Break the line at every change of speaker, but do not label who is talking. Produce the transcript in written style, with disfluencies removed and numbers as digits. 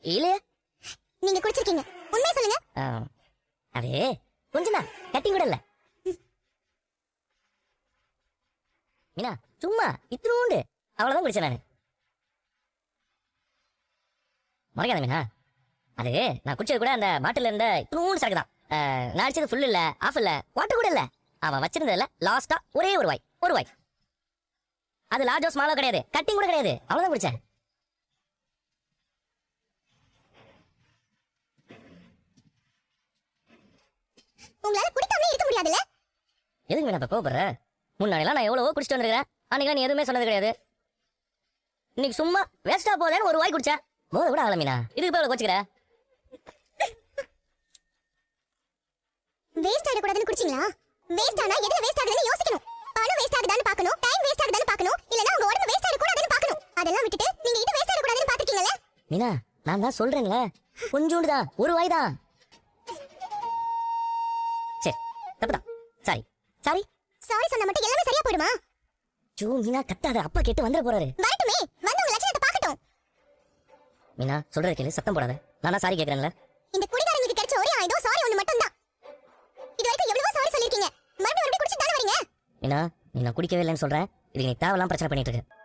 இல்லையே.
நீங்க குடிச்சிருக்கீங்க, உண்மையை சொல்லுங்க.
அது கொஞ்சம் தான், கட்டிங் கூட இல்ல மீனா, சும்மா இத்தினூண்டு அவ்வளவுதான் குடிச்சேன் நானு. மறக்காத மீனா, அது நான் குடிச்சது கூட அந்த பாட்டில் இருந்த இத்தினூண்டு சரக்கு தான். நான் அடிச்சது ஃபுல் இல்ல, ஆஃப் இல்ல, வாட்டர் கூட இல்ல. அவன் வச்சிருந்ததுல லாஸ்டா ஒரே ஒரு வாய். அது லார்ஜோ ஸ்மாலோ கிடையாது, கட்டிங் கூட கிடையாது, அவ்வளவுதான் குடிச்சேன்.
உங்களால குடிக்காம இருக்க முடியாதுல்ல?
எதுக்கு மீனா இப்ப கோபப்படுற? முன்னாடிலாம் நான் எவ்வளவோ குடிச்சிட்டு வந்திருக்கிறேன், அன்னைக்கு நீ எதுவுமே சொன்னது கிடையாது. இன்னைக்கு சும்மா வேஸ்டா போதேன்னு ஒரு வாய் குடிச்சேன், போத கூட ஆகல மீனா. இதுக்கு போய் கோச்சுக்கிற?
வேஸ்ட் ஆகக்கூடாதுன்னு குடிச்சீங்களா? வேஸ்ட் ஆனா எதுல வேஸ்ட் ஆகுதுன்னு யோசிக்கணும். பணம் வேஸ்ட் ஆகுதான்னு பார்க்கணும், டைம் வேஸ்ட் ஆகுதான்னு பார்க்கணும், இல்லனா உங்க உடம்பு வேஸ்ட் ஆகக்கூடாதுன்னு பார்க்கணும். அதெல்லாம் விட்டுட்டு நீங்க இது வேஸ்ட் ஆகக்கூடாதுன்னு பாத்துக்கீங்கல
மீனா. நான் தான் சொல்றேன்ல, கொஞ்சோண்டு தான், ஒரு வாய் தான். சரி, தப்புதான், சாரி சாரி
சாரி சொன்னா மட்டும் எல்லாமே சரியா போய்டுமா?
ஜூ மீனா கத்தாத, அப்பா கேட்டு வந்துட போறாரு.
வரட்டுமே, வந்து உங்க லட்சணத்தை பார்க்கட்டும்.
மீனா சொல்றது கேளு, சத்தம் போடாத. நான் தான் சாரி கேக்குறேன்ல.
இந்த குடிகாரங்களுக்கு கிடைச்ச ஒரே ஆயுதம் சாரி ஒண்ணு மட்டும் தான். இது வரைக்கும் எவ்வளவோ சாரி சொல்லிருக்கீங்க, மறுபடியும் குடிச்சிட்டு தானே வரீங்க.
மீனா, நீ நான் குடிக்கவே இல்லைன்னு சொல்றேன், இதுக்கு நீ தேவையில்லாம பிரச்சனை பண்ணிட்டு இருக்க.